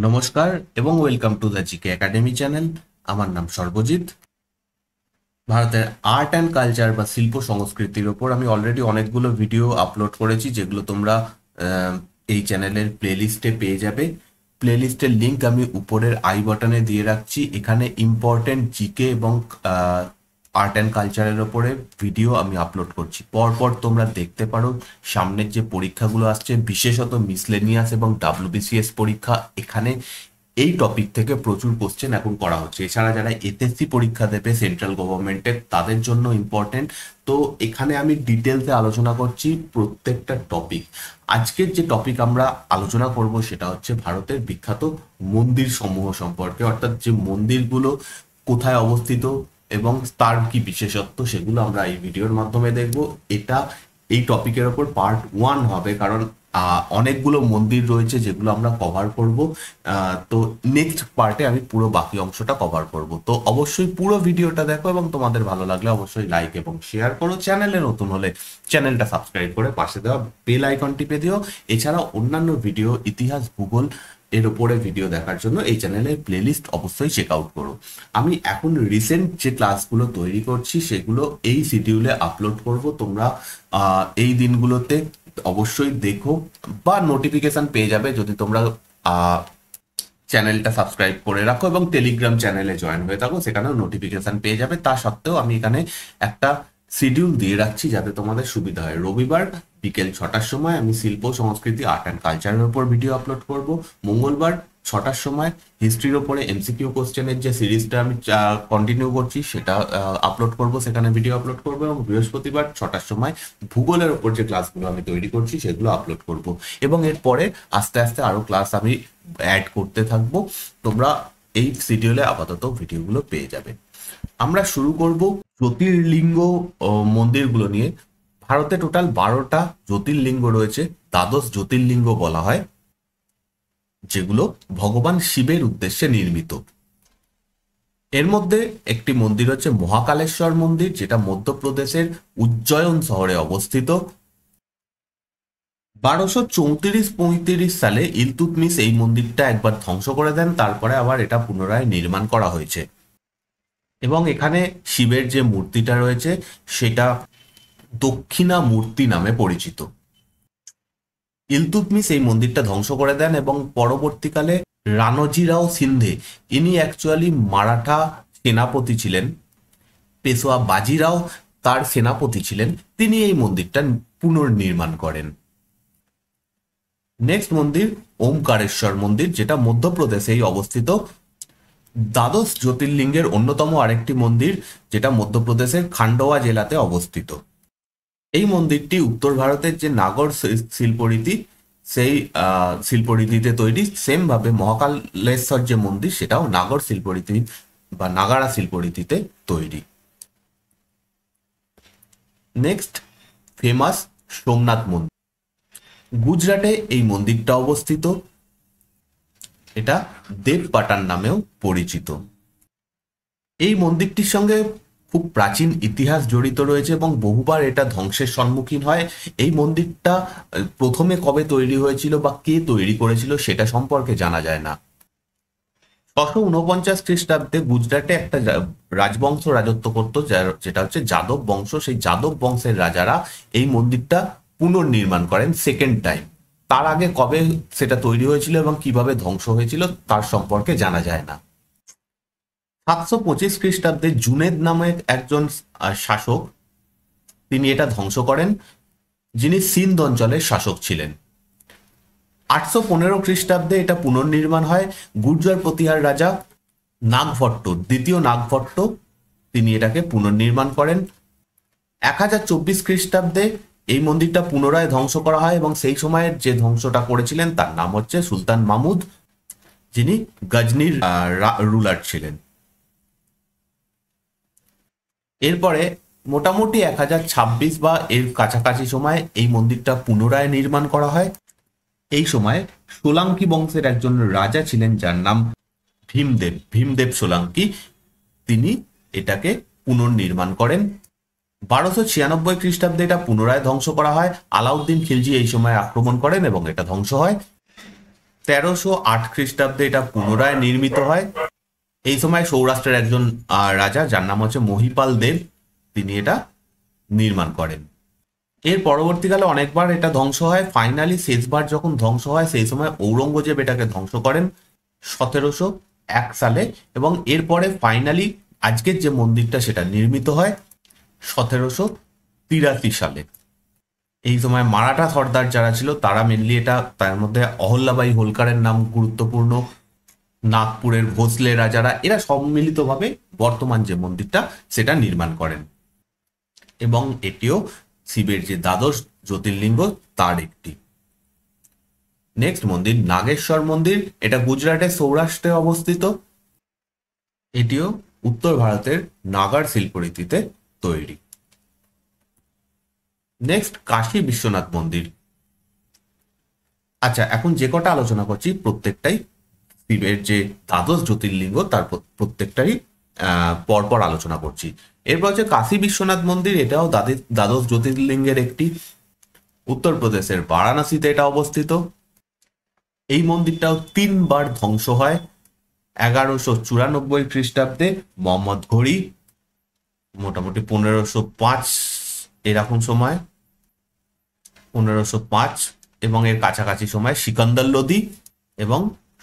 নমস্কার এবং welcome to the GK academy channel. আমার নাম সর্বজিৎ। ভারতের আর্ট অ্যান্ড কালচার বা শিল্প সংস্কৃতির ওপর আমি অলরেডি অনেকগুলো ভিডিও আপলোড করেছি, যেগুলো তোমরা এই চ্যানেলের প্লেলিস্টে পেয়ে যাবে। প্লেলিস্টের লিঙ্ক আমি উপরের আই বাটনে দিয়ে রাখছি। এখানে ইম্পর্টেন্ট জিকে এবং আর্ট অ্যান্ড কালচারের ওপরে ভিডিও আমি আপলোড করছি। পরপর তোমরা দেখতে পারো সামনের যে পরীক্ষাগুলো আসছে, বিশেষত মিসলেনিয়াস এবং ডাব্লিউবিসিএস পরীক্ষা, এখানে এই টপিক থেকে প্রচুর কোশ্চেন এখন করা হচ্ছে। এছাড়া যারা এসএসসি পরীক্ষা দেবে সেন্ট্রাল গভর্নমেন্টের, তাদের জন্য ইম্পর্টেন্ট। তো এখানে আমি ডিটেলসে আলোচনা করছি প্রত্যেকটা টপিক। আজকের যে টপিক আমরা আলোচনা করব সেটা হচ্ছে ভারতের বিখ্যাত মন্দির সমূহ সম্পর্কে, অর্থাৎ যে মন্দিরগুলো কোথায় অবস্থিত এবং তার কি বিশেষত্ব, সেগুলো আমরা এই ভিডিওর মাধ্যমে দেখব। এটা এই টপিকের ওপর পার্ট 1 হবে, কারণ অনেকগুলো মন্দির রয়েছে যেগুলো আমরা কভার করব। তো নেক্সট পার্টে আমি পুরো বাকি অংশটা কভার করব। তো অবশ্যই পুরো ভিডিওটা দেখো এবং তোমাদের ভালো লাগলে অবশ্যই লাইক এবং শেয়ার করো। চ্যানেলে নতুন হলে চ্যানেলটা সাবস্ক্রাইব করে পাশে দেওয়া বেল আইকন টিপে দিও। এছাড়া অন্যান্য ভিডিও, ইতিহাস, ভূগোল এর উপরে ভিডিও দেখার জন্য এই চ্যানেলের প্লেলিস্ট অবশ্যই চেক আউট করো। আমি এখন রিসেন্ট যে ক্লাসগুলো তৈরি করছি সেগুলো এই শিডিউলে আপলোড করব। তোমরা এই দিনগুলোতে অবশ্যই দেখো বা নোটিফিকেশন পেয়ে যাবে যদি তোমরা চ্যানেলটা সাবস্ক্রাইব করে রাখো এবং টেলিগ্রাম চ্যানেলে জয়েন হয়ে থাকো, সেখানেও নোটিফিকেশন পেয়ে যাবে। তা সত্ত্বেও আমি এখানে একটা শিডিউল দিয়ে রাখছি যাতে তোমাদের সুবিধা হয়। রবিবার বিকেল 6টার সময় আমি শিল্প সংস্কৃতি আর্ট অ্যান্ড কালচারের উপর ভিডিও আপলোড করব। মঙ্গলবার 6টার সময় হিস্ট্রির ওপরে এমসিকিউ কোশ্চেনের যে সিরিজটা আমি কন্টিনিউ করছি সেটা আপলোড করব, সেখানে ভিডিও আপলোড করব। এবং বৃহস্পতিবার 6টার সময় ভূগোলের ওপর যে ক্লাসগুলো আমি তৈরি করছি সেগুলো আপলোড করব। এবং এরপরে আস্তে আস্তে আরও ক্লাস আমি অ্যাড করতে থাকবো। তোমরা এই শিডিউলে আপাতত ভিডিওগুলো পেয়ে যাবে। আমরা শুরু করব জ্যোতির্লিঙ্গ মন্দিরগুলো নিয়ে। ভারতে টোটাল 12টা জ্যোতির্লিঙ্গ রয়েছে, দ্বাদশ জ্যোতির্লিঙ্গ বলা হয়, যেগুলো ভগবান শিবের উদ্দেশ্যে নির্মিত। এর মধ্যে একটি মন্দির হচ্ছে মহাকালেশ্বর মন্দির, যেটা মধ্যপ্রদেশের উজ্জয়ন শহরে অবস্থিত। 1234-35 সালে ইলতুৎমিশ এই মন্দিরটা একবার ধ্বংস করে দেন, তারপরে আবার এটা পুনরায় নির্মাণ করা হয়েছে। এবং এখানে শিবের যে মূর্তিটা রয়েছে সেটা দক্ষিণা মূর্তি নামে পরিচিত। ইলতুৎমিশ এই মন্দিরটা ধ্বংস করে দেন এবং পরবর্তীকালে রানোজিরাও সিন্ধে, ইনি অ্যাকচুয়ালি মারাঠা সেনাপতি ছিলেন, পেশোয়া বাজিরাও তার সেনাপতি ছিলেন, তিনি এই মন্দিরটা পুনর্নির্মাণ করেন। নেক্সট মন্দির ওমকারেশ্বর মন্দির, যেটা মধ্যপ্রদেশেই অবস্থিত। দ্বাদশ জ্যোতির্লিঙ্গের অন্যতম আরেকটি মন্দির, যেটা মধ্যপ্রদেশের খান্ডোয়া জেলাতে অবস্থিত। এই মন্দিরটি উত্তর ভারতের যে নাগর শিল্পরীতি, সেই শিল্পরীতিতে তৈরি। সেম ভাবে মহাকালেশ্বর যে মন্দির সেটাও নাগর শিল্পরীতি বা নাগারা শিল্পরীতিতে তৈরি। নেক্সট ফেমাস সোমনাথ মন্দির, গুজরাটে এই মন্দিরটা অবস্থিত। এটা দেবপাটান নামেও পরিচিত। এই মন্দিরটির সঙ্গে খুব প্রাচীন ইতিহাস জড়িত রয়েছে এবং বহুবার এটা ধ্বংসের সম্মুখীন হয়। এই মন্দিরটা প্রথমে কবে তৈরি হয়েছিল বা কে তৈরি করেছিল সেটা সম্পর্কে জানা যায় না। 649 খ্রিস্টাব্দে গুজরাটে একটা রাজবংশ রাজত্ব করত, যেটা হচ্ছে যাদব বংশ। সেই যাদব বংশের রাজারা এই মন্দিরটা পুনর্নির্মাণ করেন সেকেন্ড টাইম। তার আগে কবে সেটা তৈরি হয়েছিল এবং কিভাবে ধ্বংস হয়েছিল তার সম্পর্কে জানা যায় না। 725 খ্রিস্টাব্দে জুনেদ নামে একজন শাসক, তিনি এটা ধ্বংস করেন, যিনি সিন্ধ অঞ্চলের শাসক ছিলেন। 815 খ্রিস্টাব্দে এটা পুনর্নির্মাণ হয়। গুর্জর প্রতিহার রাজা নাগভট্ট, দ্বিতীয় নাগভট্ট, তিনি এটাকে পুনর্নির্মাণ করেন। 1024 খ্রিস্টাব্দে এই মন্দিরটা পুনরায় ধ্বংস করা হয় এবং সেই সময়ের যে ধ্বংসটা করেছিলেন তার নাম হচ্ছে সুলতান মাহমুদ, যিনি গজনির রুলার ছিলেন। এরপরে মোটামুটি 1026 বা এর কাছাকাছি সময় এই মন্দিরটা পুনরায় নির্মাণ করা হয়। এই সময় সোলাঙ্কি বংশের একজন রাজা ছিলেন যার নাম ভীমদেব সোলাঙ্কি, তিনি এটাকে পুনর্নির্মাণ করেন। 1296 খ্রিস্টাব্দে এটা পুনরায় ধ্বংস করা হয়। আলাউদ্দিন খিলজি এই সময় আক্রমণ করেন এবং এটা ধ্বংস হয়। 1308 খ্রিস্টাব্দে এটা পুনরায় নির্মিত হয়। এই সময় সৌরাষ্ট্রের একজন রাজা, যার নাম হচ্ছে মহিপাল দেব, তিনি এটা নির্মাণ করেন। এর পরবর্তীকালে অনেকবার এটা ধ্বংস হয়। ফাইনালি শেষবার যখন ধ্বংস হয় সেই সময় ঔরঙ্গজেব এটাকে ধ্বংস করেন 1701 সালে, এবং এরপরে ফাইনালি আজকের যে মন্দিরটা সেটা নির্মিত হয় 1783 সালে। এই সময় মারাঠা সর্দার যারা ছিল তারা মেনলি এটা, তার মধ্যে অহল্যাবাই হোলকারের নাম গুরুত্বপূর্ণ, নাগপুরের ভোসলে রাজারা, এরা সম্মিলিতভাবে বর্তমান যে মন্দিরটা সেটা নির্মাণ করেন, এবং এটিও শিবের যে দ্বাদশ জ্যোতির্লিঙ্গ তার একটি। নেক্সট মন্দির নাগেশ্বর মন্দির, এটা গুজরাটের সৌরাষ্ট্রে অবস্থিত। এটিও উত্তর ভারতের নাগার শিল্পরীতিতে তৈরি। নেক্সট কাশী বিশ্বনাথ মন্দির। আচ্ছা, এখন যে কটা আলোচনা করছি প্রত্যেকটাই শিবের যে দ্বাদশ জ্যোতির্লিঙ্গ তার প্রত্যেকটাই পরপর আলোচনা করছি। এরপর হচ্ছে কাশী বিশ্বনাথ মন্দির, এটাও দ্বাদশ জ্যোতির্লিঙ্গের একটি। উত্তরপ্রদেশের বারাণসীতে এটা অবস্থিত। এই মন্দিরটাও 3 বার ধ্বংস হয়। 1194 খ্রিস্টাব্দে মোহাম্মদ ঘড়ি, মোটামুটি 1505 এরকম সময়, 1505 এবং এর কাছাকাছি সময় সিকান্দার লোদি, এবং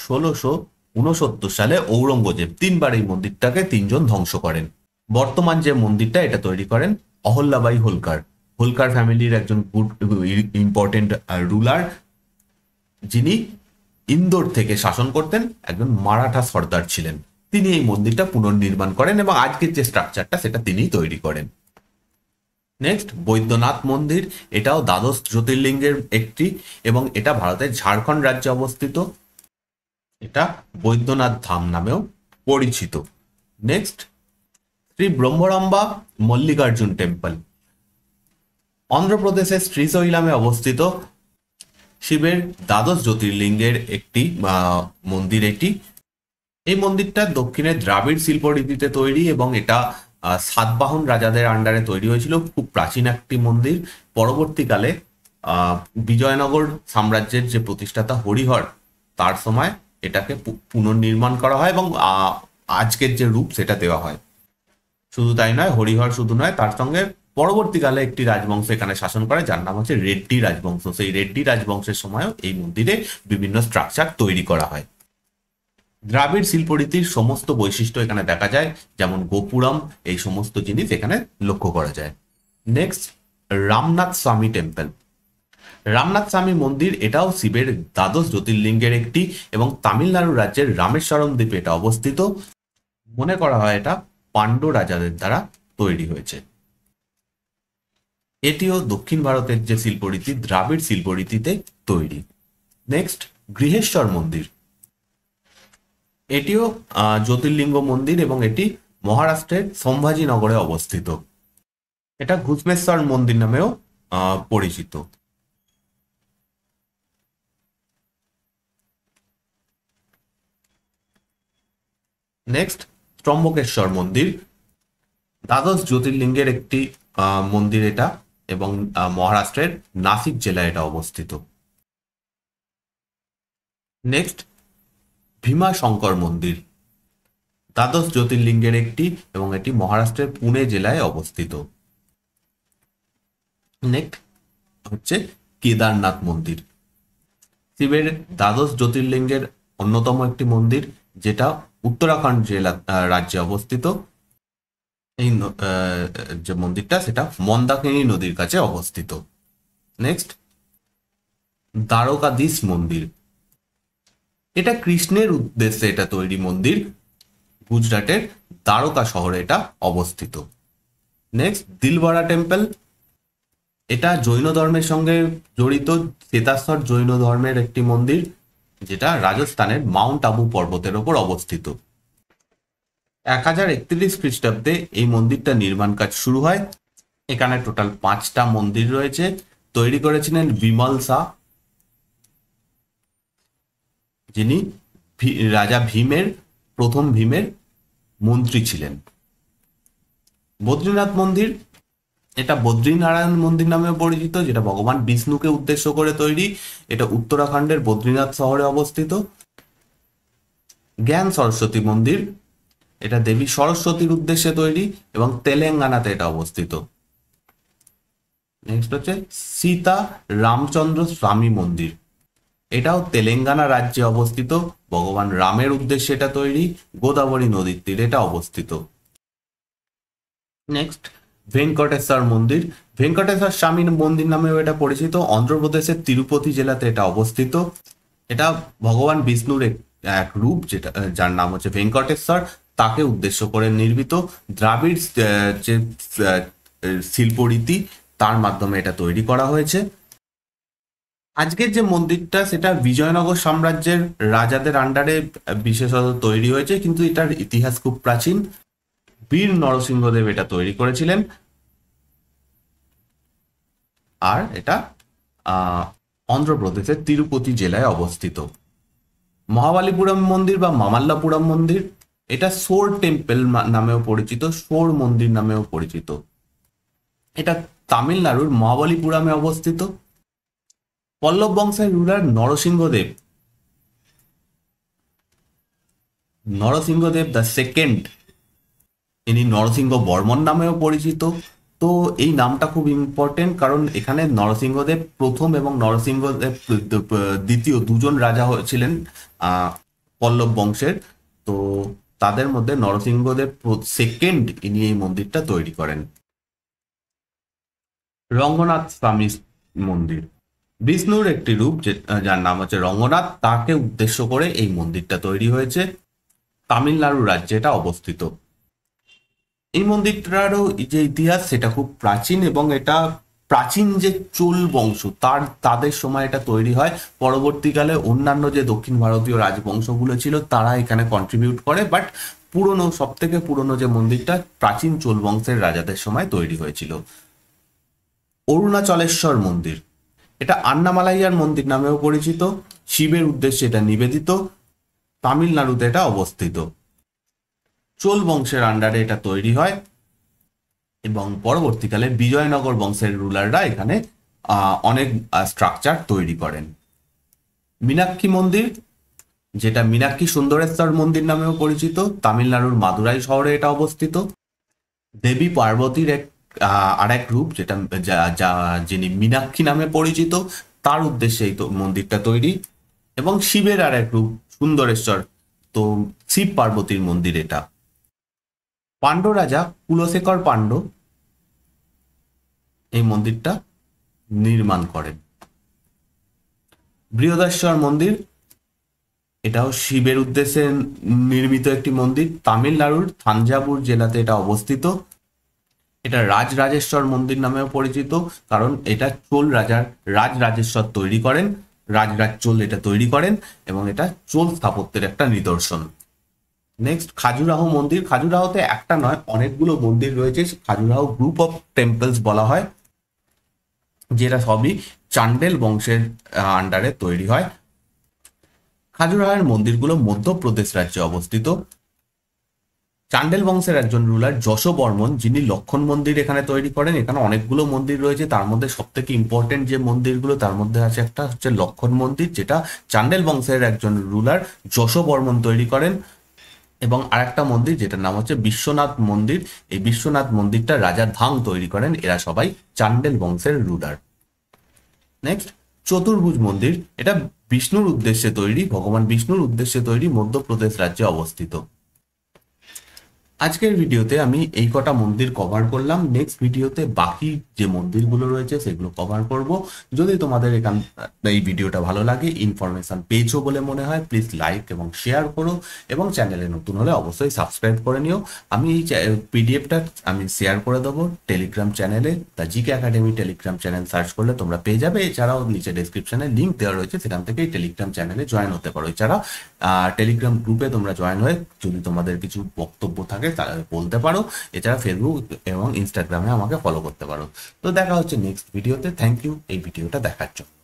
1669 সালে ঔরঙ্গজেব 3 বার এই মন্দিরটাকে 3 জন ধ্বংস করেন। বর্তমান যে মন্দিরটা এটা তৈরি করেন অহল্যাবাই হোলকার, হোলকার ফ্যামিলির একজন ইম্পর্টেন্ট রুলার, যিনি ইন্দোর থেকে শাসন করতেন, একজন মারাঠা সর্দার ছিলেন। তিনি এই মন্দিরটা পুনর্নির্মাণ করেন এবং আজকের যে স্ট্রাকচারটা সেটা তিনিই তৈরি করেন। নেক্সট বৈদ্যনাথ মন্দির, এটাও দ্বাদশ জ্যোতির্লিঙ্গের একটি, এবং এটা ভারতের ঝাড়খণ্ড রাজ্যে অবস্থিত। এটা বৈদ্যনাথ ধাম নামেও পরিচিত। নেক্সট শ্রী ব্রহ্মরম্বা মল্লিকার্জুন টেম্পল, অন্ধ্রপ্রদেশের শ্রীশৈলামে অবস্থিত শিবের দ্বাদশ জ্যোতির্লিঙ্গের একটি মন্দির এটি। এই মন্দিরটা দক্ষিণের দ্রাবিড় শিল্পরীতিতে তৈরি, এবং এটা সাতবাহন রাজাদের আন্ডারে তৈরি হয়েছিল। খুব প্রাচীন একটি মন্দির। পরবর্তীকালে বিজয়নগর সাম্রাজ্যের যে প্রতিষ্ঠাতা হরিহর, তার সময় এটাকে পুনর্নির্মাণ করা হয় এবং আজকের যে রূপ সেটা দেওয়া হয়। শুধু তাই নয়, হরিহর শুধু নয়, তার সঙ্গে পরবর্তীকালে একটি রাজবংশ এখানে শাসন করে যার নাম হচ্ছে রেড্ডি রাজবংশ। সেই রেড্ডি রাজবংশের সময়ও এই মন্দিরে বিভিন্ন স্ট্রাকচার তৈরি করা হয়। দ্রাবিড় শিল্পরীতির সমস্ত বৈশিষ্ট্য এখানে দেখা যায়, যেমন গোপুরম, এই সমস্ত জিনিস এখানে লক্ষ্য করা যায়। নেক্সট রামনাথ স্বামী টেম্পল, রামনাথ স্বামী মন্দির, এটাও শিবের দ্বাদশ জ্যোতির্লিঙ্গের একটি, এবং তামিলনাড়ু রাজ্যের রামেশ্বরম দ্বীপে এটা অবস্থিত। মনে করা হয় এটা পাণ্ড্য রাজাদের দ্বারা তৈরি হয়েছে। এটিও দক্ষিণ ভারতের যে শিল্পরীতি দ্রাবিড় শিল্পরীতিতে তৈরি। নেক্সট গৃহেশ্বর মন্দির, এটিও জ্যোতির্লিঙ্গ মন্দির এবং এটি মহারাষ্ট্রের সম্ভাজিনগরে অবস্থিত। এটা ঘুষ্মেশ্বর মন্দির নামেও পরিচিত। নেক্সট ত্রম্বকেশ্বর মন্দির, দ্বাদশ জ্যোতির্লিঙ্গের একটি মন্দির এটা, এবং মহারাষ্ট্রের নাসিক জেলায় এটা অবস্থিত। নেক্সট ভীমাশঙ্কর মন্দির, দ্বাদশ জ্যোতির্লিঙ্গের একটি, এবং এটি মহারাষ্ট্রের পুনে জেলায় অবস্থিত। নেক্সট হচ্ছে কেদারনাথ মন্দির, শিবের দ্বাদশ জ্যোতির্লিঙ্গের অন্যতম একটি মন্দির, যেটা উত্তরাখণ্ড জেলা রাজ্যে অবস্থিত। এই যে মন্দিরটা সেটা মন্দাকিনী নদীর কাছে অবস্থিত। নেক্সট দ্বারকাধীশ মন্দির, এটা কৃষ্ণের উদ্দেশ্যে এটা তৈরি মন্দির, গুজরাটের দ্বারকা শহরে এটা অবস্থিত। নেক্সট দিলবারা টেম্পল, এটা জৈন ধর্মের সঙ্গে জড়িত শ্বেতাশ্বর জৈন ধর্মের একটি মন্দির, যেটা রাজস্থানের মাউন্ট আবু পর্বতের ওপর অবস্থিত। 1031 খ্রিস্টাব্দে এই মন্দিরটা নির্মাণ কাজ শুরু হয়। এখানে টোটাল 5টা মন্দির রয়েছে। তৈরি করেছিলেন বিমল শাহ, যিনি রাজা ভীমের, প্রথম ভীমের মন্ত্রী ছিলেন। বদ্রীনাথ মন্দির, এটা বদ্রীনারায়ণ মন্দির নামেও পরিচিত, যেটা ভগবান বিষ্ণুকে উদ্দেশ্য করে তৈরি। এটা উত্তরাখণ্ডের বদ্রীনাথ শহরে অবস্থিত। জ্ঞান সরস্বতী মন্দির, এটা দেবী সরস্বতীর উদ্দেশ্যে তৈরি এবং তেলেঙ্গানাতে এটা অবস্থিত। নেক্সট হচ্ছে সীতা রামচন্দ্র স্বামী মন্দির, এটাও তেলেঙ্গানা রাজ্যে অবস্থিত। ভগবান রামের উদ্দেশ্যে এটা তৈরি, গোদাবরী নদীর তীরে এটা অবস্থিত। নেক্সট ভেঙ্কটেশ্বর মন্দির, ভেঙ্কটেশ্বর স্বামী মন্দির নামেও এটা পরিচিত। অন্ধ্রপ্রদেশের তিরুপতি জেলাতে এটা অবস্থিত। এটা ভগবান বিষ্ণুর এক রূপ, যেটা যার নাম হচ্ছে ভেঙ্কটেশ্বর, তাকে উদ্দেশ্য করে নির্মিত। দ্রাবিড় যে শিল্পরীতি তার মাধ্যমে এটা তৈরি করা হয়েছে। আজকের যে মন্দিরটা সেটা বিজয়নগর সাম্রাজ্যের রাজাদের আন্ডারে বিশেষত তৈরি হয়েছে, কিন্তু এটার ইতিহাস খুব প্রাচীন। বীর নরসিংহদেব এটা তৈরি করেছিলেন। আর এটা অন্ধ্রপ্রদেশের তিরুপতি জেলায় অবস্থিত। মহাবালিপুরম মন্দির বা মামাল্লাপুরম মন্দির, এটা সোর টেম্পল নামেও পরিচিত, সোর মন্দির নামেও পরিচিত। এটা তামিলনাড়ুর মহাবালিপুরমে অবস্থিত। পল্লব বংশের রুলার নরসিংহদেব দ্য সেকেন্ড, ইনি নরসিংহ বর্মন নামেও পরিচিত। তো এই নামটা খুব ইম্পর্টেন্ট, কারণ এখানে নরসিংহদেব প্রথম এবং নরসিংহদেব দ্বিতীয় দুজন রাজা ছিলেন পল্লব বংশের। তো তাদের মধ্যে নরসিংহদেব সেকেন্ড ইনি এই মন্দিরটা তৈরি করেন। রঙ্গনাথ স্বামী মন্দির, বিষ্ণুর একটি রূপ যার নাম হচ্ছে রঙ্গনাথ, তাকে উদ্দেশ্য করে এই মন্দিরটা তৈরি হয়েছে। তামিলনাড়ু রাজ্যে এটা অবস্থিত। এই মন্দিরটারও যে ইতিহাস সেটা খুব প্রাচীন, এবং এটা প্রাচীন যে চোল বংশ তাদের সময় এটা তৈরি হয়। পরবর্তীকালে অন্যান্য যে দক্ষিণ ভারতীয় রাজবংশগুলো ছিল তারা এখানে কন্ট্রিবিউট করে, বাট পুরনো, সব থেকে পুরনো যে মন্দিরটা প্রাচীন চোল বংশের রাজাদের সময় তৈরি হয়েছিল। অরুণাচলেশ্বর মন্দির, এটা আন্নামালাইয়ার মন্দির নামেও পরিচিত। শিবের উদ্দেশ্যে এটা নিবেদিত। তামিলনাড়ুতে এটা অবস্থিত। চোল বংশের আন্ডারে এটা তৈরি হয় এবং পরবর্তীকালে বিজয়নগর বংশের রুলাররা এখানে অনেক স্ট্রাকচার তৈরি করেন। মীনাক্ষী মন্দির, যেটা মীনাক্ষী সুন্দরেশ্বর মন্দির নামেও পরিচিত, তামিলনাড়ুর মাদুরাই শহরে এটা অবস্থিত। দেবী পার্বতীর আর এক রূপ, যেটা যিনি মীনাক্ষী নামে পরিচিত, তার উদ্দেশ্যে এই মন্দিরটা তৈরি। এবং শিবের আর এক রূপ সুন্দরেশ্বর, তো শিব পার্বতীর মন্দির এটা। পাণ্ড রাজা কুলশেখর পাণ্ড এই মন্দিরটা নির্মাণ করেন। বৃহদেশ্বর মন্দির, এটাও শিবের উদ্দেশ্যে নির্মিত একটি মন্দির। তামিলনাড়ুর থাঞ্জাভুর জেলাতে এটা অবস্থিত। এটা রাজরাজেশ্বর মন্দির নামেও পরিচিত, কারণ এটা চোল রাজার রাজরাজেশ্বর তৈরি করেন, রাজরাজ চোল এটা তৈরি করেন, এবং এটা চোল স্থাপত্যের একটা নিদর্শন। নেক্সট খাজুরাহো মন্দির, খাজুরাহোতে একটা নয় অনেকগুলো মন্দির রয়েছে। খাজুরাহো গ্রুপ অফ টেম্পলস বলা হয়, যেটা সবই চান্ডেল বংশের আন্ডারে তৈরি হয়। খাজুরাহোর মন্দিরগুলো মধ্যপ্রদেশ রাজ্যে অবস্থিত। চান্ডেল বংশের একজন রুলার যশবর্মন, যিনি লক্ষণ মন্দির এখানে তৈরি করেন। এখানে অনেকগুলো মন্দির রয়েছে, তার মধ্যে সব থেকে ইম্পর্টেন্ট যে মন্দিরগুলো তার মধ্যে আছে একটা হচ্ছে লক্ষণ মন্দির, যেটা চান্ডেল বংশের একজন রুলার যশবর্মন তৈরি করেন। এবং আরেকটা মন্দির যেটার নাম হচ্ছে বিশ্বনাথ মন্দির, এই বিশ্বনাথ মন্দিরটা রাজা ধাং তৈরি করেন। এরা সবাই চান্ডেল বংশের রুলার। নেক্সট চতুর্ভুজ মন্দির, এটা বিষ্ণুর উদ্দেশ্যে তৈরি, ভগবান বিষ্ণুর উদ্দেশ্যে তৈরি, মধ্যপ্রদেশ রাজ্যে অবস্থিত। আজকের ভিডিওতে আমি এই কটা মন্দির কভার করলাম। নেক্সট ভিডিওতে বাকি যে মন্দিরগুলো রয়েছে সেগুলো কভার করব। যদি তোমাদের এই ভিডিওটা ভালো লাগে, ইনফরমেশন পেয়েছো বলে মনে হয়, প্লিজ লাইক এবং শেয়ার করো, এবং চ্যানেলে নতুন হলে অবশ্যই সাবস্ক্রাইব করে নিও। আমি এই পিডিএফটা আমি শেয়ার করে দেবো টেলিগ্রাম চ্যানেলে, the GK academy Telegram channel search করলে তোমরা পেয়ে যাবে। এছাড়াও নিচে ডেসক্রিপশনে লিঙ্ক দেওয়া রয়েছে, সেখান থেকে এই টেলিগ্রাম চ্যানেলে জয়েন হতে পারো। এছাড়া টেলিগ্রাম গ্রুপে তোমরা জয়েন হয়ে যদি তোমাদের কিছু বক্তব্য থাকে তাহলে বলতে পারো। এছাড়া ফেসবুক এবং ইনস্টাগ্রামে আমাকে ফলো করতে পারো। তো দেখা হচ্ছে নেক্সট ভিডিওতে। থ্যাংক ইউ এই ভিডিওটা দেখার জন্য।